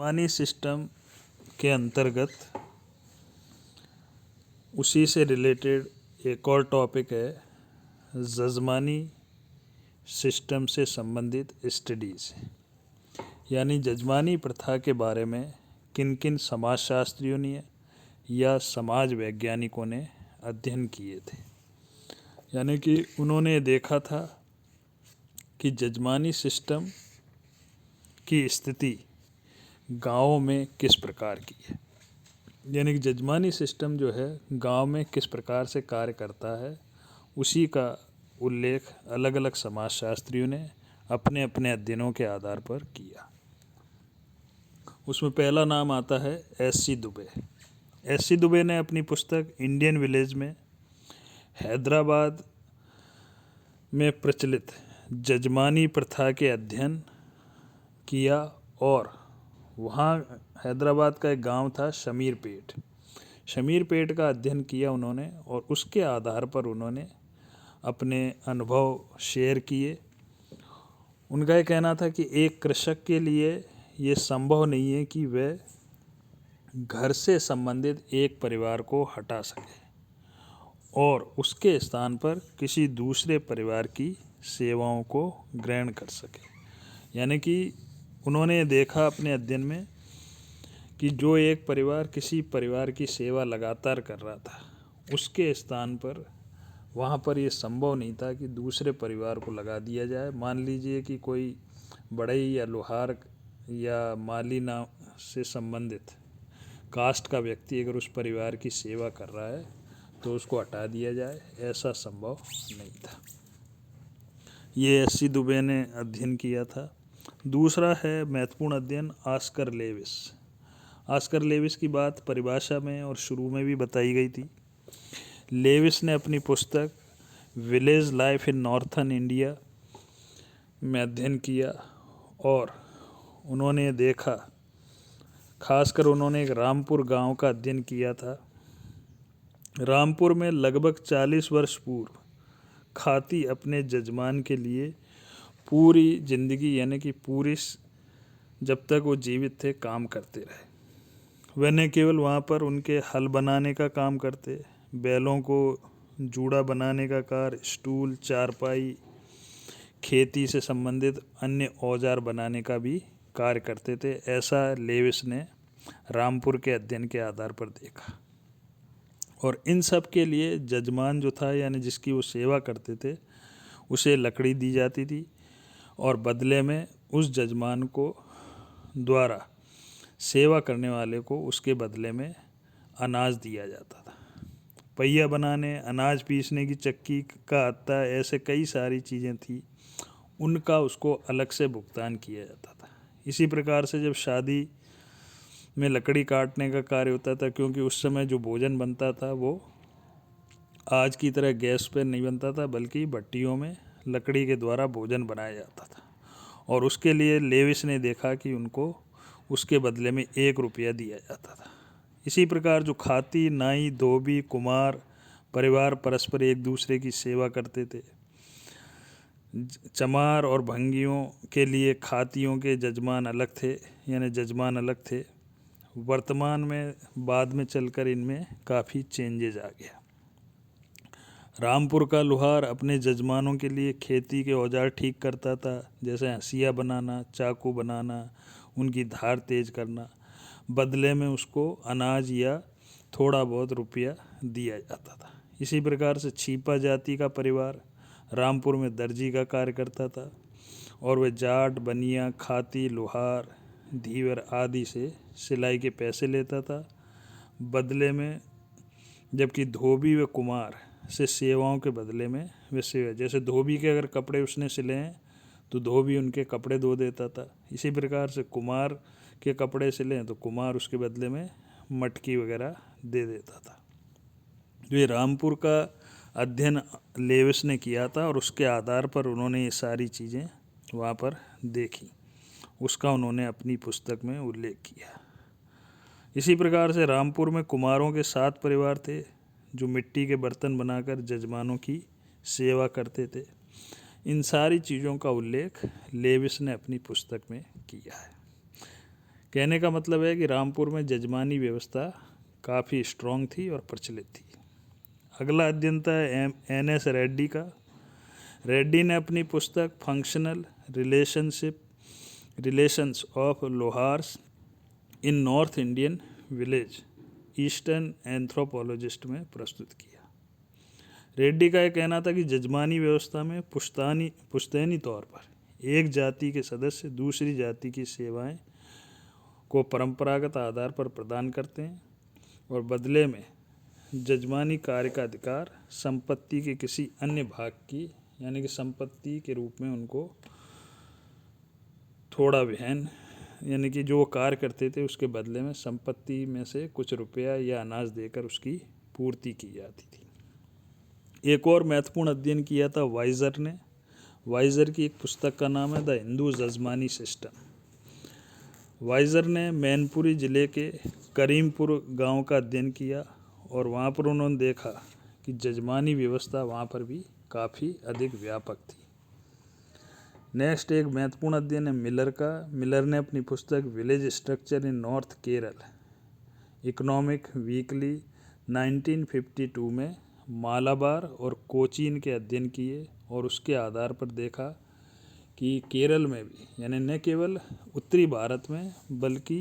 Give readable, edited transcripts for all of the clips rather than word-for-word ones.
जजमानी system के अंतर्गत उसी से रिलेटेड एक और टॉपिक है जजमानी सिस्टम से संबंधित स्टडीज़, यानी जजमानी प्रथा के बारे में किन किन समाजशास्त्रियों ने या समाज वैज्ञानिकों ने अध्ययन किए थे। यानी कि उन्होंने देखा था कि जजमानी सिस्टम की स्थिति गाँव में किस प्रकार की है, यानी कि जजमानी सिस्टम जो है गांव में किस प्रकार से कार्य करता है, उसी का उल्लेख अलग अलग समाजशास्त्रियों ने अपने अपने अध्ययनों के आधार पर किया। उसमें पहला नाम आता है एस.सी. दुबे। एस.सी. दुबे ने अपनी पुस्तक इंडियन विलेज में हैदराबाद में प्रचलित जजमानी प्रथा के अध्ययन किया और वहाँ हैदराबाद का एक गांव था शमीरपेट का अध्ययन किया उन्होंने और उसके आधार पर उन्होंने अपने अनुभव शेयर किए। उनका ये कहना था कि एक कृषक के लिए ये संभव नहीं है कि वह घर से संबंधित एक परिवार को हटा सके और उसके स्थान पर किसी दूसरे परिवार की सेवाओं को ग्रहण कर सके। यानी कि उन्होंने देखा अपने अध्ययन में कि जो एक परिवार किसी परिवार की सेवा लगातार कर रहा था, उसके स्थान पर वहाँ पर ये संभव नहीं था कि दूसरे परिवार को लगा दिया जाए। मान लीजिए कि कोई बढ़ई या लोहार या माली नाम से संबंधित कास्ट का व्यक्ति अगर उस परिवार की सेवा कर रहा है तो उसको हटा दिया जाए, ऐसा संभव नहीं था। ये एस.सी. दुबे ने अध्ययन किया था। दूसरा है महत्वपूर्ण अध्ययन ऑस्कर लेविस। ऑस्कर लेविस की बात परिभाषा में और शुरू में भी बताई गई थी। लेविस ने अपनी पुस्तक village life in northern India में अध्ययन किया और उन्होंने देखा, खासकर उन्होंने एक रामपुर गांव का अध्ययन किया था। रामपुर में लगभग 40 वर्ष पूर्व खाती अपने जजमान के लिए पूरी जिंदगी, यानी कि पूरी जब तक वो जीवित थे, काम करते रहे। वह न केवल वहाँ पर उनके हल बनाने का काम करते, बैलों को जूड़ा बनाने का कार्य, स्टूल, चारपाई, खेती से संबंधित अन्य औजार बनाने का भी कार्य करते थे। ऐसा लेविस ने रामपुर के अध्ययन के आधार पर देखा। और इन सब के लिए जजमान जो था, यानी जिसकी वो सेवा करते थे, उसे लकड़ी दी जाती थी और बदले में उस जजमान को द्वारा सेवा करने वाले को उसके बदले में अनाज दिया जाता था। पहिया बनाने, अनाज पीसने की चक्की का अत्ता, ऐसे कई सारी चीज़ें थी, उनका उसको अलग से भुगतान किया जाता था। इसी प्रकार से जब शादी में लकड़ी काटने का कार्य होता था, क्योंकि उस समय जो भोजन बनता था वो आज की तरह गैस पर नहीं बनता था, बल्कि भट्टियों में लकड़ी के द्वारा भोजन बनाया जाता था और उसके लिए लेविस ने देखा कि उनको उसके बदले में 1 रुपया दिया जाता था। इसी प्रकार जो खाती, नाई, धोबी, कुम्हार परिवार परस्पर एक दूसरे की सेवा करते थे। चमार और भंगियों के लिए खातियों के जजमान अलग थे, यानी जजमान अलग थे। वर्तमान में बाद में चलकर इनमें काफ़ी चेंजेज आ गया। रामपुर का लोहार अपने जजमानों के लिए खेती के औजार ठीक करता था, जैसे हंसिया बनाना, चाकू बनाना, उनकी धार तेज करना। बदले में उसको अनाज या थोड़ा बहुत रुपया दिया जाता था। इसी प्रकार से छीपा जाति का परिवार रामपुर में दर्जी का कार्य करता था और वह जाट, बनिया, खाती, लोहार, धीवर आदि से सिलाई के पैसे लेता था बदले में, जबकि धोबी व कुम्हार से सेवाओं के बदले में वे सेवा, जैसे धोबी के अगर कपड़े उसने सिले हैं तो धोबी उनके कपड़े धो देता था। इसी प्रकार से कुम्हार के कपड़े सिले हैं तो कुम्हार उसके बदले में मटकी वगैरह दे देता था। जो ये रामपुर का अध्ययन लेविस ने किया था और उसके आधार पर उन्होंने ये सारी चीज़ें वहाँ पर देखी, उसका उन्होंने अपनी पुस्तक में उल्लेख किया। इसी प्रकार से रामपुर में कुम्हारों के 7 परिवार थे जो मिट्टी के बर्तन बनाकर जजमानों की सेवा करते थे। इन सारी चीज़ों का उल्लेख लेविस ने अपनी पुस्तक में किया है। कहने का मतलब है कि रामपुर में जजमानी व्यवस्था काफ़ी स्ट्रॉन्ग थी और प्रचलित थी। अगला अध्ययन था NS रेड्डी का। रेड्डी ने अपनी पुस्तक functional relations of Lohars in north Indian village eastern anthropologist में प्रस्तुत किया। रेड्डी का यह कहना था कि जजमानी व्यवस्था में पुश्तैनी तौर पर एक जाति के सदस्य दूसरी जाति की सेवाएं को परंपरागत आधार पर प्रदान करते हैं और बदले में जजमानी कार्य का अधिकार संपत्ति के किसी अन्य भाग की यानी कि संपत्ति के रूप में उनको थोड़ा वहन यानी कि जो वो कार्य करते थे उसके बदले में संपत्ति में से कुछ रुपया या अनाज देकर उसकी पूर्ति की जाती थी। एक और महत्वपूर्ण अध्ययन किया था वाइजर ने। वाइजर की एक पुस्तक का नाम है द हिंदू जजमानी सिस्टम। वाइजर ने मैनपुरी ज़िले के करीमपुर गांव का अध्ययन किया और वहां पर उन्होंने देखा कि जजमानी व्यवस्था वहां पर भी काफ़ी अधिक व्यापक थी। नेक्स्ट एक महत्वपूर्ण अध्ययन है मिलर का। मिलर ने अपनी पुस्तक village structure in north Kerala economic weekly 1952 में मालाबार और कोचीन के अध्ययन किए और उसके आधार पर देखा कि केरल में भी यानी न केवल उत्तरी भारत में बल्कि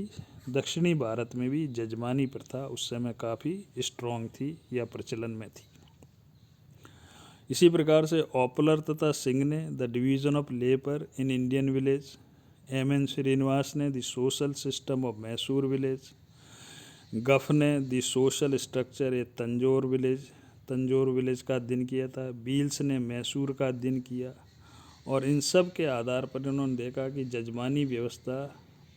दक्षिणी भारत में भी जजमानी प्रथा उस समय काफ़ी स्ट्रॉन्ग थी या प्रचलन में थी। इसी प्रकार से ओपलर तथा सिंह ने the division of labour in Indian village, MN Srinivas ने the social system of Mysore village, Gough ने the social structure a Tanjore village का अध्ययन किया था, बील्स ने मैसूर का अध्ययन किया और इन सब के आधार पर उन्होंने देखा कि जजमानी व्यवस्था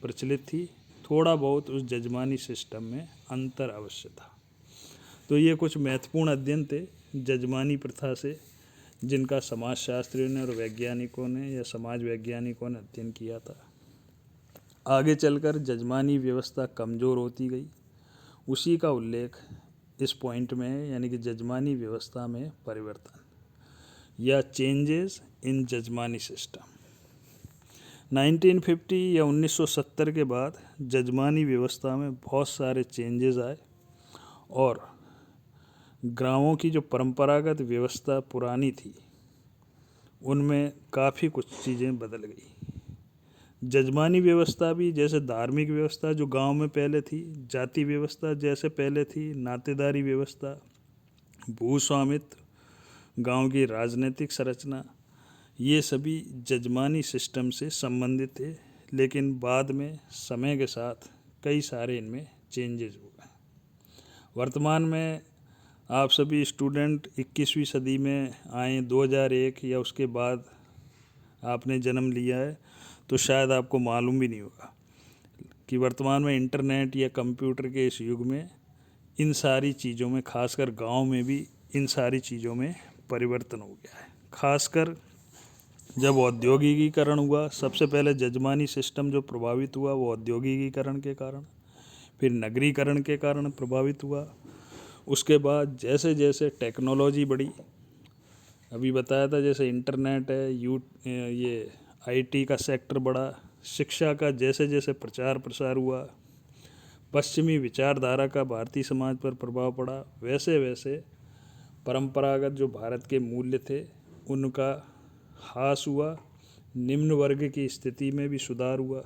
प्रचलित थी, थोड़ा बहुत उस जजमानी सिस्टम में अंतर अवश्य था। तो ये कुछ महत्वपूर्ण अध्ययन थे जजमानी प्रथा से जिनका समाजशास्त्रियों ने और वैज्ञानिकों ने या समाज वैज्ञानिकों ने अध्ययन किया था। आगे चलकर जजमानी व्यवस्था कमज़ोर होती गई, उसी का उल्लेख इस पॉइंट में है, यानी कि जजमानी व्यवस्था में परिवर्तन या चेंजेस इन जजमानी सिस्टम। 1950 या 1970 के बाद जजमानी व्यवस्था में बहुत सारे चेंजेस आए और गाँवों की जो परंपरागत व्यवस्था पुरानी थी उनमें काफ़ी कुछ चीज़ें बदल गई। जजमानी व्यवस्था भी जैसे धार्मिक व्यवस्था जो गांव में पहले थी, जाति व्यवस्था जैसे पहले थी, नातेदारी व्यवस्था, भूस्वामित्व, गांव की राजनीतिक संरचना, ये सभी जजमानी सिस्टम से संबंधित थे। लेकिन बाद में समय के साथ कई सारे इनमें चेंजेस हो गए। वर्तमान में आप सभी स्टूडेंट 21वीं सदी में आए, 2001 या उसके बाद आपने जन्म लिया है, तो शायद आपको मालूम भी नहीं होगा कि वर्तमान में इंटरनेट या कंप्यूटर के इस युग में इन सारी चीज़ों में, खासकर गांव में भी इन सारी चीज़ों में परिवर्तन हो गया है। खासकर जब औद्योगिकीकरण हुआ, सबसे पहले जजमानी सिस्टम जो प्रभावित हुआ वो औद्योगिकीकरण के कारण, फिर नगरीकरण के कारण प्रभावित हुआ। उसके बाद जैसे जैसे टेक्नोलॉजी बढ़ी, अभी बताया था जैसे इंटरनेट है, ये IT का सेक्टर बढ़ा, शिक्षा का जैसे जैसे प्रचार प्रसार हुआ, पश्चिमी विचारधारा का भारतीय समाज पर प्रभाव पड़ा, वैसे वैसे परंपरागत जो भारत के मूल्य थे उनका ह्रास हुआ, निम्न वर्ग की स्थिति में भी सुधार हुआ,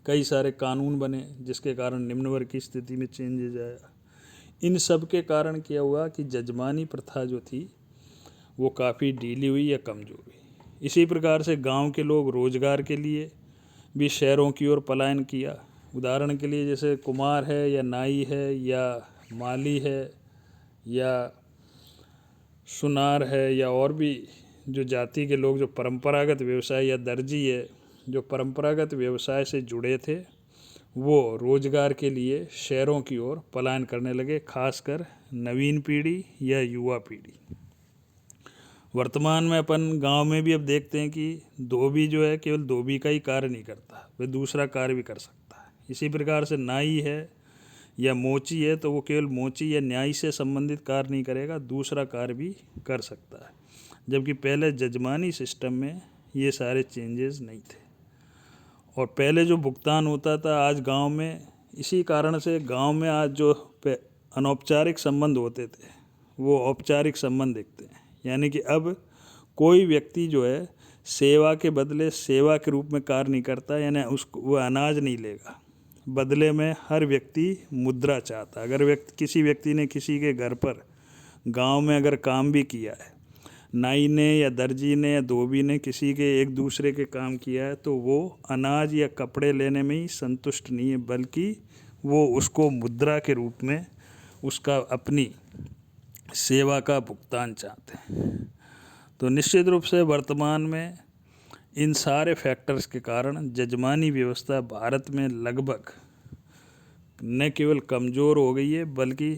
कई सारे कानून बने जिसके कारण निम्न वर्ग की स्थिति में चेंजेज आया। इन सब के कारण क्या हुआ कि जजमानी प्रथा जो थी वो काफ़ी ढीली हुई या कमज़ोर हुई। इसी प्रकार से गांव के लोग रोजगार के लिए भी शहरों की ओर पलायन किया। उदाहरण के लिए जैसे कुम्हार है या नाई है या माली है या सुनार है या और भी जो जाति के लोग जो परंपरागत व्यवसाय या दर्जी है जो परंपरागत व्यवसाय से जुड़े थे, वो रोजगार के लिए शहरों की ओर पलायन करने लगे, खासकर नवीन पीढ़ी या युवा पीढ़ी। वर्तमान में अपन गांव में भी अब देखते हैं कि धोबी जो है केवल धोबी का ही कार्य नहीं करता, वह दूसरा कार्य भी कर सकता है। इसी प्रकार से नाई है या मोची है तो वो केवल मोची या न्याय से संबंधित कार्य नहीं करेगा, दूसरा कार्य भी कर सकता है। जबकि पहले जजमानी सिस्टम में ये सारे चेंजेस नहीं थे। और पहले जो भुगतान होता था आज गांव में, इसी कारण से गांव में आज जो अनौपचारिक संबंध होते थे वो औपचारिक संबंध दिखते हैं। यानी कि अब कोई व्यक्ति जो है सेवा के बदले सेवा के रूप में कार्य नहीं करता, यानी उसको वो अनाज नहीं लेगा, बदले में हर व्यक्ति मुद्रा चाहता। अगर किसी व्यक्ति ने किसी के घर पर गांव में अगर काम भी किया है, नाई ने या दर्जी ने या धोबी ने किसी के एक दूसरे के काम किया है, तो वो अनाज या कपड़े लेने में ही संतुष्ट नहीं है, बल्कि वो उसको मुद्रा के रूप में उसका अपनी सेवा का भुगतान चाहते हैं। तो निश्चित रूप से वर्तमान में इन सारे फैक्टर्स के कारण जजमानी व्यवस्था भारत में लगभग न केवल कमज़ोर हो गई है बल्कि